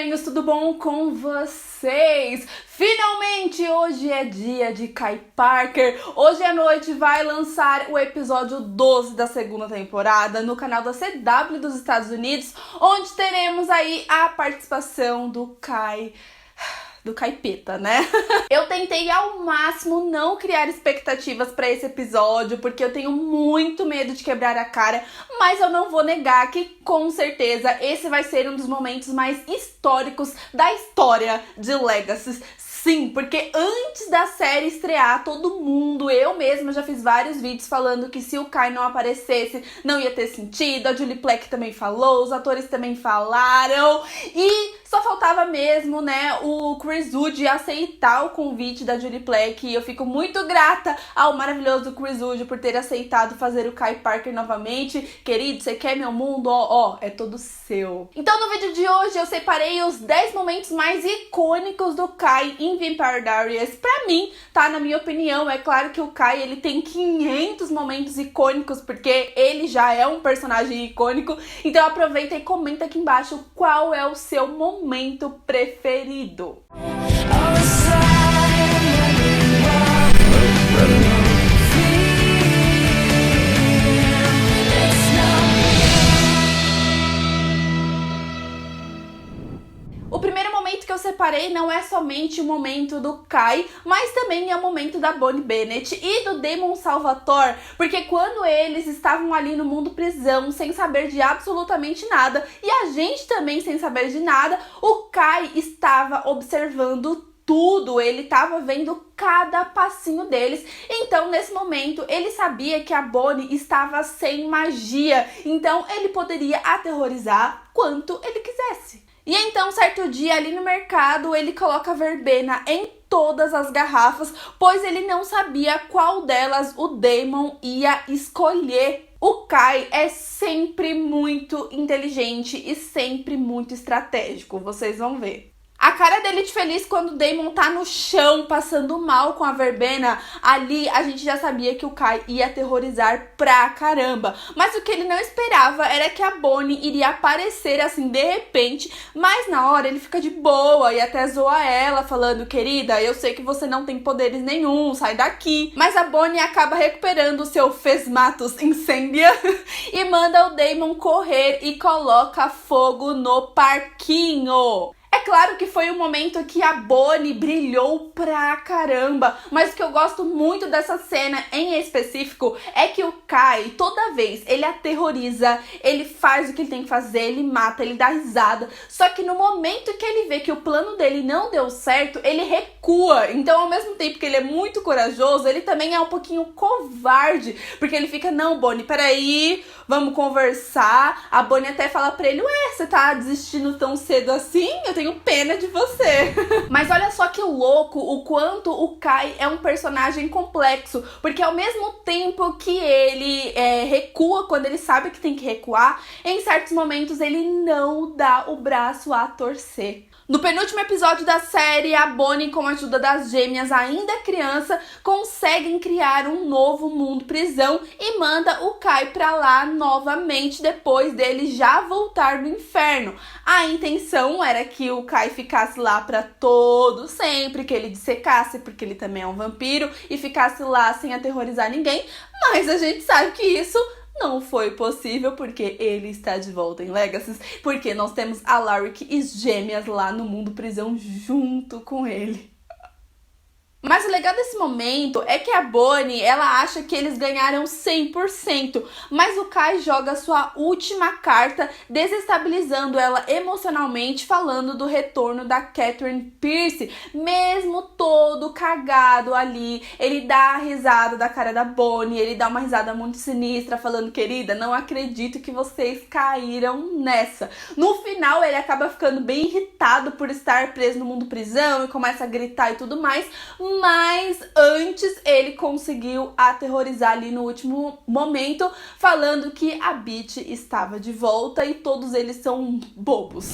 estranhos, tudo bom com vocês? Finalmente hoje é dia de Kai Parker. Hoje à noite vai lançar o episódio 12 da segunda temporada no canal da CW dos Estados Unidos, onde teremos aí a participação do Caipeta, né? Eu tentei ao máximo não criar expectativas pra esse episódio, porque eu tenho muito medo de quebrar a cara, mas eu não vou negar que com certeza esse vai ser um dos momentos mais históricos da história de Legacy. Sim, porque antes da série estrear, todo mundo, eu mesma já fiz vários vídeos falando que se o Kai não aparecesse, não ia ter sentido. A Julie Plec também falou, os atores também falaram. E só faltava mesmo, né, o Chris Wood aceitar o convite da Julie Plec. E eu fico muito grata ao maravilhoso Chris Wood por ter aceitado fazer o Kai Parker novamente. Querido, você quer meu mundo? Ó, é todo seu. Então no vídeo de hoje eu separei os 10 momentos mais icônicos do Kai em Vampire Diaries. Pra mim, tá? Na minha opinião, é claro que o Kai, ele tem 500 momentos icônicos, porque ele já é um personagem icônico. Então aproveita e comenta aqui embaixo qual é o seu momento preferido. O primeiro momento que eu separei não é somente o momento do Kai, mas também é o momento da Bonnie Bennett e do Damon Salvatore, porque quando eles estavam ali no mundo prisão, sem saber de absolutamente nada, e a gente também sem saber de nada, o Kai estava observando tudo, ele estava vendo cada passinho deles. Então, nesse momento, ele sabia que a Bonnie estava sem magia, então ele poderia aterrorizar quanto ele quisesse. E então, certo dia, ali no mercado, ele coloca a verbena em todas as garrafas, pois ele não sabia qual delas o Damon ia escolher. O Kai é sempre muito inteligente e sempre muito estratégico, vocês vão ver. A cara dele de feliz quando o Damon tá no chão, passando mal com a verbena, ali a gente já sabia que o Kai ia aterrorizar pra caramba. Mas o que ele não esperava era que a Bonnie iria aparecer assim de repente, mas na hora ele fica de boa e até zoa ela, falando: querida, eu sei que você não tem poderes nenhum, sai daqui. Mas a Bonnie acaba recuperando o seu Fesmatos Incêndia e manda o Damon correr e coloca fogo no parquinho. É claro que foi um momento que a Bonnie brilhou pra caramba, mas o que eu gosto muito dessa cena em específico é que o Kai, toda vez, ele aterroriza, ele faz o que ele tem que fazer, ele mata, ele dá risada, só que no momento que ele vê que o plano dele não deu certo, ele recua. Então, ao mesmo tempo que ele é muito corajoso, ele também é um pouquinho covarde, porque ele fica: não, Bonnie, peraí, vamos conversar. A Bonnie até fala pra ele: ué, você tá desistindo tão cedo assim? Eu tenho pena de você. Mas olha só que louco o quanto o Kai é um personagem complexo, porque ao mesmo tempo que ele recua quando ele sabe que tem que recuar, em certos momentos ele não dá o braço a torcer. No penúltimo episódio da série, a Bonnie, com a ajuda das gêmeas ainda criança, conseguem criar um novo mundo prisão e manda o Kai pra lá novamente depois dele já voltar do inferno. A intenção era que o Kai ficasse lá pra todo sempre, que ele dissecasse, porque ele também é um vampiro, e ficasse lá sem aterrorizar ninguém, mas a gente sabe que isso não foi possível, porque ele está de volta em Legacy, porque nós temos a Alaric e gêmeas lá no mundo prisão junto com ele. Mas o legal desse momento é que a Bonnie, ela acha que eles ganharam 100%, mas o Kai joga sua última carta, desestabilizando ela emocionalmente, falando do retorno da Catherine Pierce. Mesmo todo cagado ali, ele dá a risada da cara da Bonnie, ele dá uma risada muito sinistra, falando: querida, não acredito que vocês caíram nessa. No final, ele acaba ficando bem irritado por estar preso no mundo prisão e começa a gritar e tudo mais, mas antes ele conseguiu aterrorizar ali no último momento, falando que a Beach estava de volta e todos eles são bobos.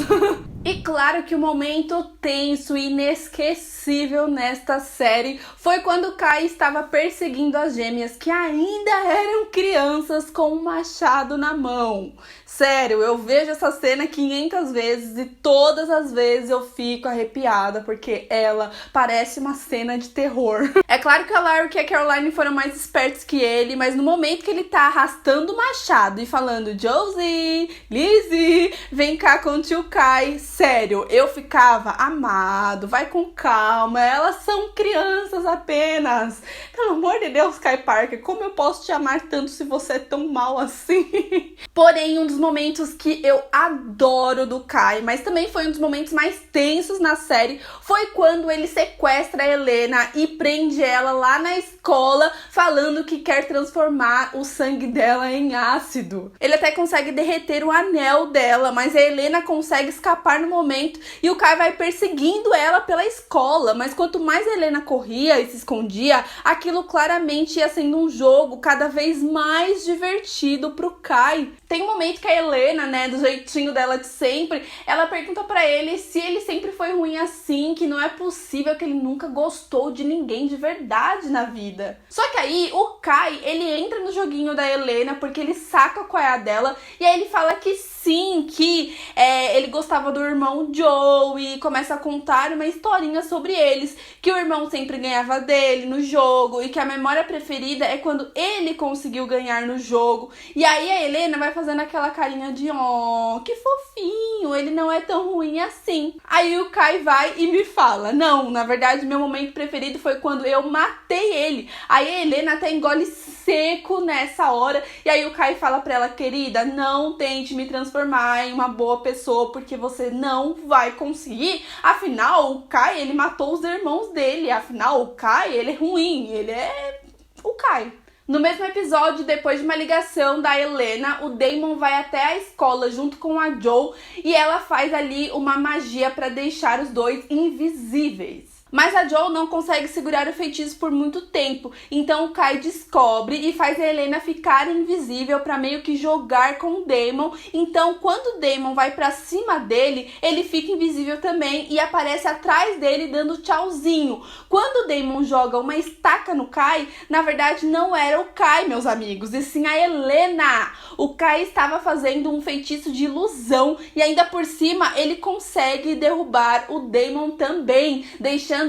E claro que o momento tenso e inesquecível nesta série foi quando Kai estava perseguindo as gêmeas, que ainda eram crianças, com um machado na mão. Sério, eu vejo essa cena 500 vezes e todas as vezes eu fico arrepiada porque ela parece uma cena de terror. É claro que a Larry e a Caroline foram mais espertos que ele, mas no momento que ele tá arrastando o machado e falando Josie, Lizzie, vem cá com o tio Kai, sério, eu ficava amado, vai com calma, elas são crianças apenas. Pelo amor de Deus, Kai Parker, como eu posso te amar tanto se você é tão mal assim? Porém, um dos momentos que eu adoro do Kai, mas também foi um dos momentos mais tensos na série, foi quando ele sequestra a Helena e prende ela lá na escola, falando que quer transformar o sangue dela em ácido. Ele até consegue derreter o anel dela, mas a Helena consegue escapar no momento e o Kai vai perseguindo ela pela escola, mas quanto mais a Helena corria e se escondia, aquilo claramente ia sendo um jogo cada vez mais divertido pro Kai. Tem um momento que a Helena, né, do jeitinho dela de sempre, ela pergunta pra ele se ele sempre foi ruim assim, que não é possível que ele nunca gostou de ninguém de verdade na vida. Só que aí o Kai, ele entra no joguinho da Helena porque ele saca qual é a dela e aí ele fala que sim, que ele gostava do irmão Joe e começa a contar uma historinha sobre eles, que o irmão sempre ganhava dele no jogo e que a memória preferida é quando ele conseguiu ganhar no jogo. E aí a Helena vai fazendo aquela carinha de oh, que fofinho, ele não é tão ruim assim. Aí o Kai vai e me fala, não, na verdade meu momento preferido foi quando eu matei ele. Aí a Helena até engole seco nessa hora e aí o Kai fala pra ela, querida, não tente me transformar em uma boa pessoa porque você não vai conseguir. Afinal, o Kai, ele matou os irmãos dele. Afinal, o Kai, ele é ruim, ele é o Kai. No mesmo episódio, depois de uma ligação da Helena, o Damon vai até a escola junto com a Joe e ela faz ali uma magia para deixar os dois invisíveis. Mas a Joe não consegue segurar o feitiço por muito tempo, então o Kai descobre e faz a Helena ficar invisível para meio que jogar com o Damon. Então quando o Damon vai para cima dele, ele fica invisível também e aparece atrás dele dando tchauzinho. Quando o Damon joga uma estaca no Kai, na verdade não era o Kai, meus amigos, e sim a Helena. O Kai estava fazendo um feitiço de ilusão e ainda por cima ele consegue derrubar o Damon também, deixando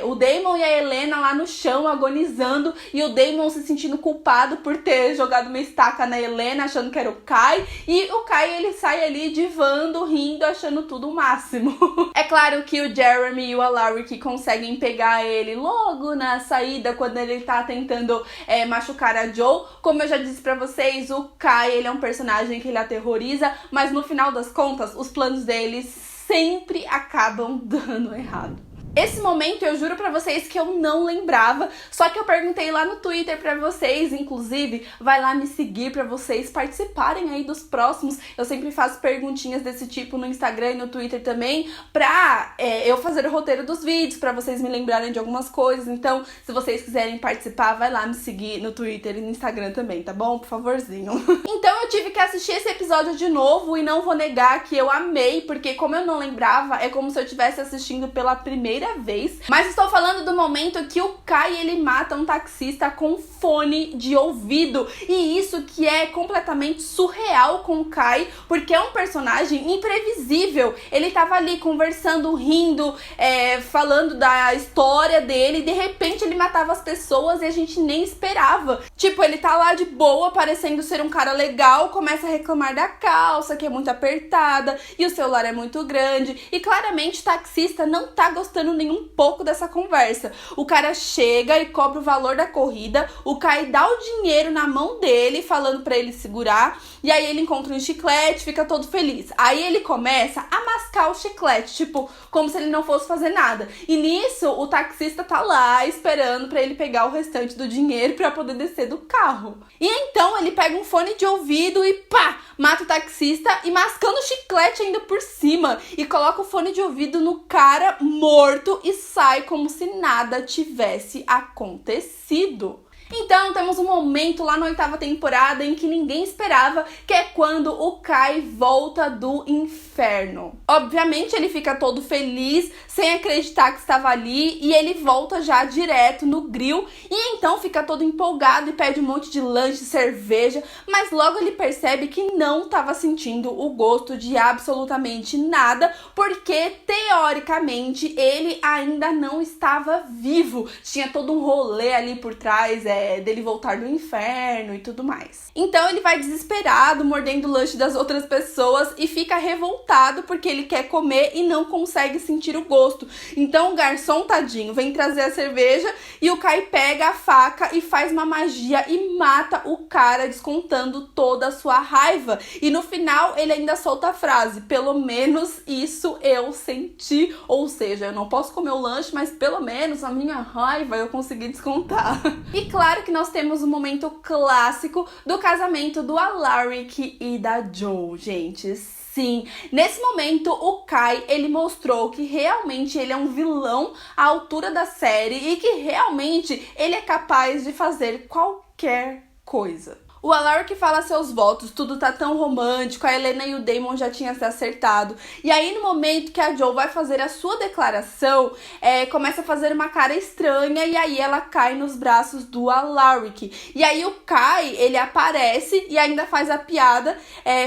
o Damon e a Helena lá no chão agonizando e o Damon se sentindo culpado por ter jogado uma estaca na Helena achando que era o Kai, e o Kai ele sai ali divando, rindo, achando tudo o máximo. É claro que o Jeremy e o Alaric conseguem pegar ele logo na saída quando ele tá tentando machucar a Joe. Como eu já disse pra vocês, o Kai ele é um personagem que ele aterroriza, mas no final das contas os planos dele sempre acabam dando errado. Esse momento eu juro pra vocês que eu não lembrava, só que eu perguntei lá no Twitter pra vocês, inclusive, vai lá me seguir pra vocês participarem aí dos próximos. Eu sempre faço perguntinhas desse tipo no Instagram e no Twitter também, pra eu fazer o roteiro dos vídeos, pra vocês me lembrarem de algumas coisas. Então, se vocês quiserem participar, vai lá me seguir no Twitter e no Instagram também, tá bom? Por favorzinho. Então eu tive que assistir esse episódio de novo e não vou negar que eu amei, porque como eu não lembrava, é como se eu estivesse assistindo pela primeira vez. Mas estou falando do momento que o Kai ele mata um taxista com fone de ouvido, e isso que é completamente surreal com o Kai, porque é um personagem imprevisível. Ele tava ali conversando, rindo, falando da história dele, e de repente ele matava as pessoas e a gente nem esperava. Tipo, ele tá lá de boa, parecendo ser um cara legal, começa a reclamar da calça, que é muito apertada, e o celular é muito grande, e claramente o taxista não tá gostando nem um pouco dessa conversa. O cara chega e cobra o valor da corrida, o Kai dá o dinheiro na mão dele, falando pra ele segurar, e aí ele encontra um chiclete, fica todo feliz. Aí ele começa a mascar o chiclete, tipo, como se ele não fosse fazer nada. E nisso, o taxista tá lá, esperando pra ele pegar o restante do dinheiro pra poder descer do carro. E então ele pega um fone de ouvido e pá, mata o taxista e mascando o chiclete ainda por cima, e coloca o fone de ouvido no cara morto e sai como se nada tivesse acontecido. Então temos um momento lá na 8ª temporada em que ninguém esperava, que é quando o Kai volta do inferno. Obviamente ele fica todo feliz, sem acreditar que estava ali, e ele volta já direto no grill, e então fica todo empolgado e pede um monte de lanche, cerveja, mas logo ele percebe que não estava sentindo o gosto de absolutamente nada, porque teoricamente ele ainda não estava vivo. Tinha todo um rolê ali por trás, dele voltar do inferno e tudo mais. Então ele vai desesperado, mordendo o lanche das outras pessoas e fica revoltado porque ele quer comer e não consegue sentir o gosto. Então o garçom, tadinho, vem trazer a cerveja e o Kai pega a faca e faz uma magia e mata o cara, descontando toda a sua raiva. E no final ele ainda solta a frase: pelo menos isso eu senti. Ou seja, eu não posso comer o lanche, mas pelo menos a minha raiva eu consegui descontar. E claro que nós temos um momento clássico do casamento do Alaric e da Joe, gente. Sim, nesse momento o Kai, ele mostrou que realmente ele é um vilão à altura da série e que realmente ele é capaz de fazer qualquer coisa. O Alaric fala seus votos, tudo tá tão romântico, a Helena e o Damon já tinham se acertado. E aí no momento que a Joe vai fazer a sua declaração, começa a fazer uma cara estranha e aí ela cai nos braços do Alaric. E aí o Kai, ele aparece e ainda faz a piada,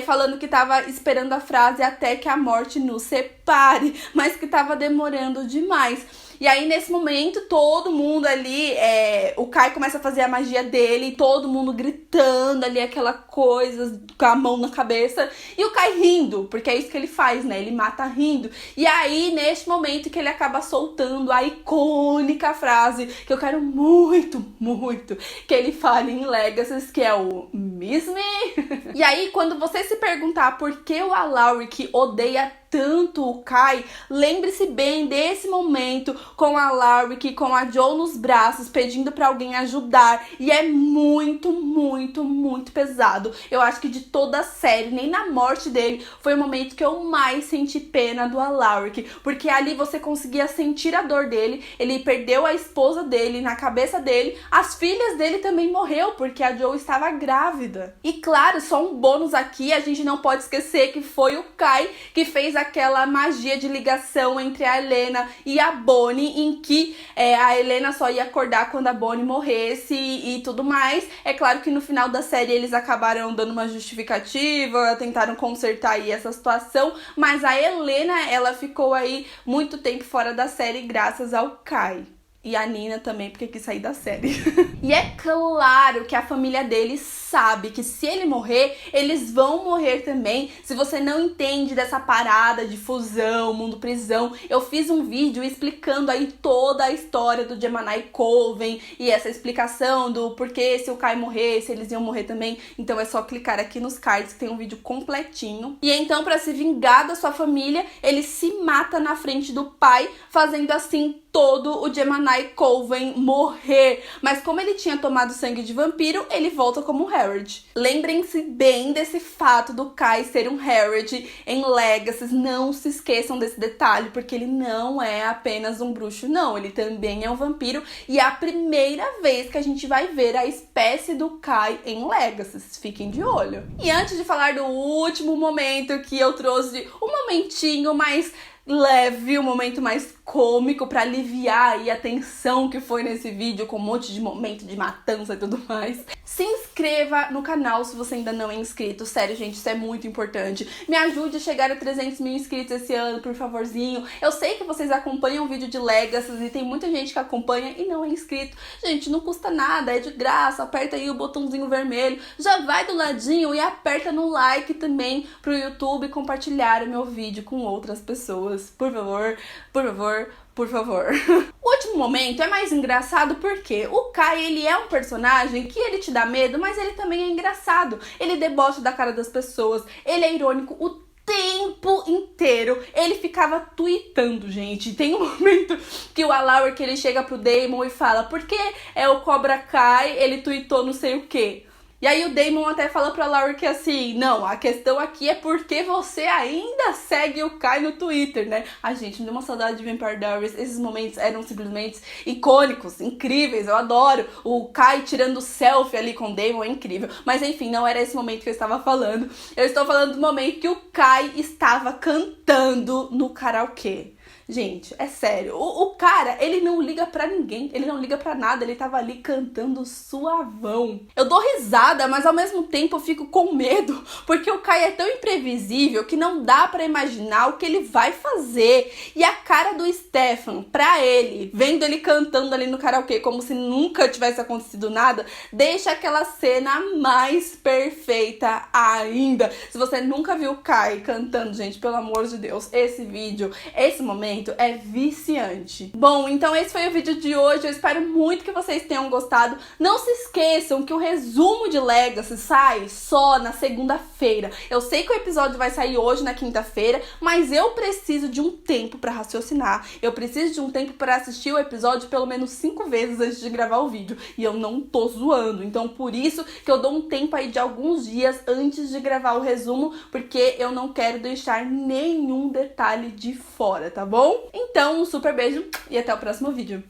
falando que tava esperando a frase até que a morte nos separe, mas que tava demorando demais. E aí, nesse momento, todo mundo ali, o Kai começa a fazer a magia dele, todo mundo gritando ali, aquela coisa, com a mão na cabeça, e o Kai rindo, porque é isso que ele faz, né? Ele mata rindo. E aí, neste momento que ele acaba soltando a icônica frase, que eu quero muito, muito que ele fale em Legacy, que é o Miss Me. E aí, quando você se perguntar por que o Alaric odeia tanto o Kai, lembre-se bem desse momento com a Alaric, com a Joe nos braços, pedindo pra alguém ajudar, e é muito, muito, muito pesado. Eu acho que de toda a série, nem na morte dele, foi o momento que eu mais senti pena do Alaric, porque ali você conseguia sentir a dor dele, ele perdeu a esposa dele, na cabeça dele, as filhas dele também morreu, porque a Joe estava grávida. E claro, só um bônus aqui, a gente não pode esquecer que foi o Kai que fez aquela magia de ligação entre a Helena e a Bonnie, em que a Helena só ia acordar quando a Bonnie morresse e tudo mais. É claro que no final da série eles acabaram dando uma justificativa, tentaram consertar aí essa situação, mas a Helena, ela ficou aí muito tempo fora da série graças ao Kai. E a Nina também, porque quis sair da série. E é claro que a família dele sabe que se ele morrer, eles vão morrer também. Se você não entende dessa parada de fusão, mundo prisão, eu fiz um vídeo explicando aí toda a história do Gemini Coven e essa explicação do porquê se o Kai morresse, eles iam morrer também. Então é só clicar aqui nos cards que tem um vídeo completinho. E então, pra se vingar da sua família, ele se mata na frente do pai, fazendo assim todo o Gemini Coven morrer. Mas como ele tinha tomado sangue de vampiro, ele volta como um Harrod. Lembrem-se bem desse fato do Kai ser um Harrod em Legacy. Não se esqueçam desse detalhe, porque ele não é apenas um bruxo, não. Ele também é um vampiro. E é a primeira vez que a gente vai ver a espécie do Kai em Legacy. Fiquem de olho. E antes de falar do último momento que eu trouxe, um momentinho mais leve, um momento mais cômico pra aliviar aí a tensão que foi nesse vídeo, com um monte de momento de matança e tudo mais. Se inscreva no canal se você ainda não é inscrito. Sério, gente, isso é muito importante. Me ajude a chegar a 300 mil inscritos esse ano, por favorzinho. Eu sei que vocês acompanham o vídeo de Legacy e tem muita gente que acompanha e não é inscrito. Gente, não custa nada, é de graça. Aperta aí o botãozinho vermelho, já vai do ladinho e aperta no like também pro YouTube compartilhar o meu vídeo com outras pessoas. Por favor, por favor, por favor. O último momento é mais engraçado porque o Kai, ele é um personagem que ele te dá medo, mas ele também é engraçado. Ele debocha da cara das pessoas, ele é irônico o tempo inteiro. Ele ficava tweetando, gente. Tem um momento que o Alaric, ele chega pro Damon e fala: por que o Cobra Kai, ele tweetou não sei o quê? E aí o Damon até fala pra Laurie que assim, não, a questão aqui é porque você ainda segue o Kai no Twitter, né? Ai, gente, me deu uma saudade de Vampire Diaries. Esses momentos eram simplesmente icônicos, incríveis, eu adoro. O Kai tirando selfie ali com o Damon é incrível. Mas enfim, não era esse momento que eu estava falando. Eu estou falando do momento que o Kai estava cantando no karaokê. Gente, é sério, o cara, ele não liga pra ninguém, ele não liga pra nada, ele tava ali cantando suavão. Eu dou risada, mas ao mesmo tempo eu fico com medo, porque o Kai é tão imprevisível que não dá pra imaginar o que ele vai fazer. E a cara do Stefan, pra ele, vendo ele cantando ali no karaokê como se nunca tivesse acontecido nada, deixa aquela cena mais perfeita ainda. Se você nunca viu o Kai cantando, gente, pelo amor de Deus, esse vídeo, esse momento é viciante. Bom, então esse foi o vídeo de hoje. Eu espero muito que vocês tenham gostado. Não se esqueçam que o resumo de Legacy sai só na segunda-feira. Eu sei que o episódio vai sair hoje na quinta-feira, mas eu preciso de um tempo pra raciocinar. Eu preciso de um tempo pra assistir o episódio pelo menos 5 vezes antes de gravar o vídeo. E eu não tô zoando. Então por isso que eu dou um tempo aí de alguns dias antes de gravar o resumo, porque eu não quero deixar nenhum detalhe de fora, tá bom? Então, um super beijo e até o próximo vídeo.